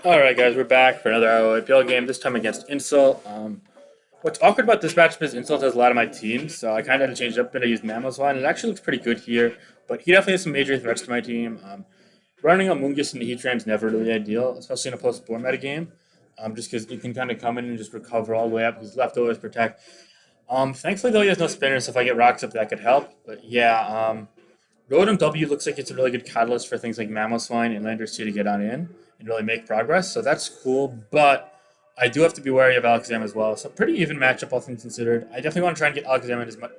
Alright guys, we're back for another ROAPL game, this time against Insult. What's awkward about this matchup is Insult has a lot of my teams, so I kind of had to change it up a bit. I used Mammo's line. It actually looks pretty good here, but he definitely has some major threats to my team. Running a Mungus into Heatran is never really ideal, especially in a post-board meta game, just because you can kind of come in and just recover all the way up, because leftovers protect. Thankfully though he has no spinners, so if I get rocks up that could help, but yeah, Rotom W looks like it's a really good catalyst for things like Mamoswine and Landers 2 to get on in and really make progress. So that's cool, but I do have to be wary of Alakazam as well. So pretty even matchup, all things considered. I definitely want to try and get Alakazam in as much,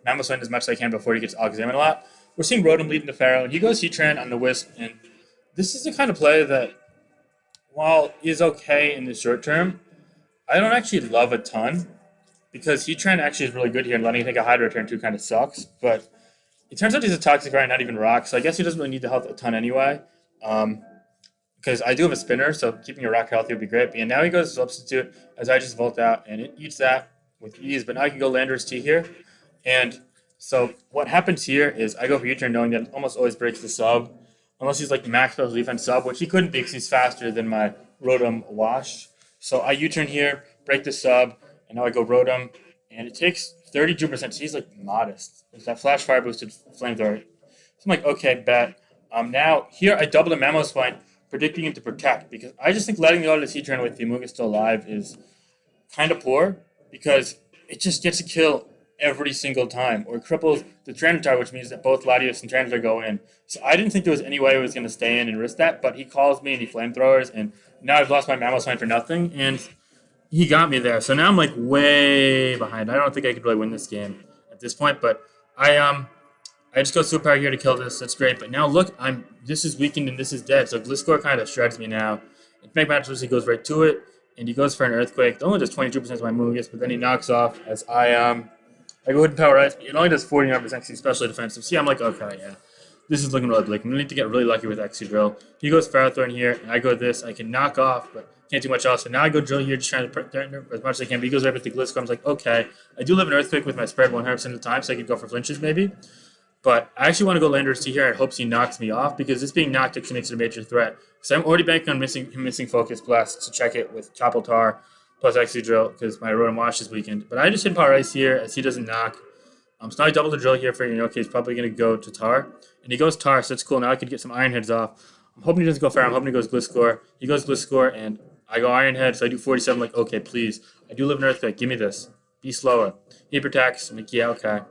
Mamoswine as much as I can before he gets Alakazam in a lot. We're seeing Rotom lead into Pharaoh, and he goes Heatran on the Wisp, and this is the kind of play that, while is okay in the short term, I don't actually love a ton because Heatran actually is really good here, and letting him take a Hydro turn 2 kind of sucks, but it turns out he's a toxic right, not even rock. So I guess he doesn't really need the health a ton anyway. Um, because I do have a spinner, so keeping your rock healthy would be great. But yeah, now he goes substitute as I just volt out, and it eats that with ease. But now I can go Landorus T here, and so what happens here is I go for U-turn knowing that it almost always breaks the sub, unless he's like max spells defense sub, which he couldn't be because he's faster than my Rotom Wash. So I U-turn here, break the sub, and now I go Rotom, and it takes 32%. So he's like modest. It's that flash fire boosted flamethrower. So I'm like, okay, bet. Now here I double the Mamoswine, predicting him to protect because I just think letting go of the C-turn with the Amoonguss still alive is kind of poor because it just gets a kill every single time or cripples the Tranitar, which means that both Latios and Tranitar go in. So I didn't think there was any way I was going to stay in and risk that, but he calls me and he flamethrowers, and now I've lost my Mamoswine for nothing, and he got me there. So now I'm like way behind. I don't think I could really win this game at this point, but I just go superpower here to kill this. That's great. But now look, this is weakened and this is dead. So Gliscor kind of shreds me now. It make matches he goes right to it, and he goes for an earthquake. It only does 22% of my Mungus, but then he knocks off as I go ahead and power ice. It only does 49% especially defensive. See, I'm like, okay, yeah. This is looking really bleak. I'm gonna need to get really lucky with Excadrill. He goes Ferrothorn here, and I go this. I can knock off, but can't do much else. So now I go Drill here, just trying to threaten as much as I can. But he goes right with the Gliscor. I'm like, okay. I do live an Earthquake with my spread 100% of the time, so I could go for flinches maybe. But I actually want to go Landorus T here in hopes he knocks me off because this being knocked actually makes it a major threat. So I'm already banking on missing Focus Blast to check it with Choppletar plus Excadrill because my Rotom Wash is weakened. But I just hit Power Ice here as he doesn't knock. So now I double the drill here for, okay, he's probably going to go to Tar. And he goes Tar, so that's cool. Now I could get some Iron Heads off. I'm hoping he doesn't go Fair. I'm hoping he goes Gliscor. He goes Gliscor, and I go Iron Head, so I do 47. Like, okay, please. I do live in Earthquake. Give me this. Be slower. He protects. I'm like, yeah, okay.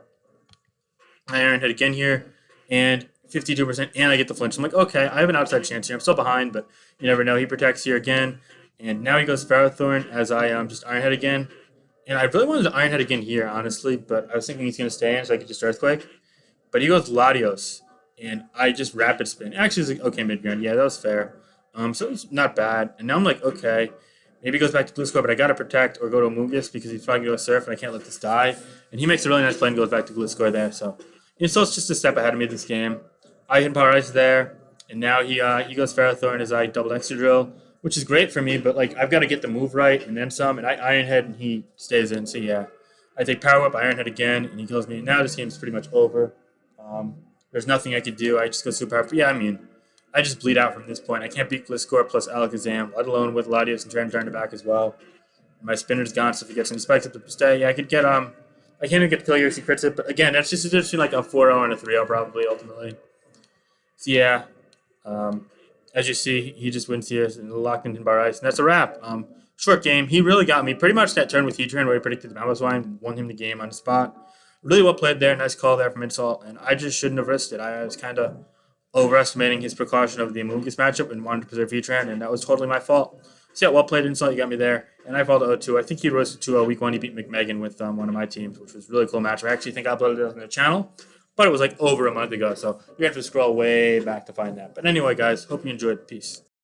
I Iron Head again here, and 52%, and I get the flinch. I'm like, okay, I have an outside chance here. I'm still behind, but you never know. He protects here again, and now he goes Ferrothorn as I just Iron Head again. And I really wanted to Iron Head again here, honestly, but I was thinking he's going to stay in so I could just Earthquake. But he goes Latios, and I just Rapid Spin. Actually, it's like, okay, mid-ground. Yeah, that was fair. So it's not bad. And now I'm like, okay, maybe he goes back to Blue Score, but I got to protect or go to Amoonguss because he's probably going to go Surf, and I can't let this die. And he makes a really nice play and goes back to Blue Score there. So Insult's just a step ahead of me this game. I can Power Ice there, and now he goes Ferrothorn as I double Excadrill, which is great for me, but like I've got to get the move right and then some, and I Iron Head and he stays in. So yeah, I take Power Whip, Iron Head again, and he kills me. Now this game's pretty much over. There's nothing I could do. I just go super powerful. Yeah, I mean, I just bleed out from this point. I can't beat Gliscor plus Alakazam, let alone with Latios and Tranitar in the back as well. My spinner's gone, so if he gets any spikes up to stay, yeah, I could get I can't even get the kill here if he crits it, but again, that's just between like a 4-0 and a 3-0 probably ultimately. So yeah, as you see, he just wins here and locked in bar ice, and that's a wrap. Short game. He really got me pretty much that turn with Heatran where he predicted the Mamoswine, won him the game on the spot. Really well played there. Nice call there from Insult, and I just shouldn't have risked it. I was kind of overestimating his precaution of the Amoonguss matchup and wanted to preserve Heatran, and that was totally my fault. So yeah, well played, Insult. You got me there, and I fell to 0-2. I think he rose to 2-0 week 1. He beat McMegan with one of my teams, which was a really cool match. I actually think I uploaded it on the channel, but it was like over a month ago, so you're going to have to scroll way back to find that. But anyway, guys, hope you enjoyed. Peace.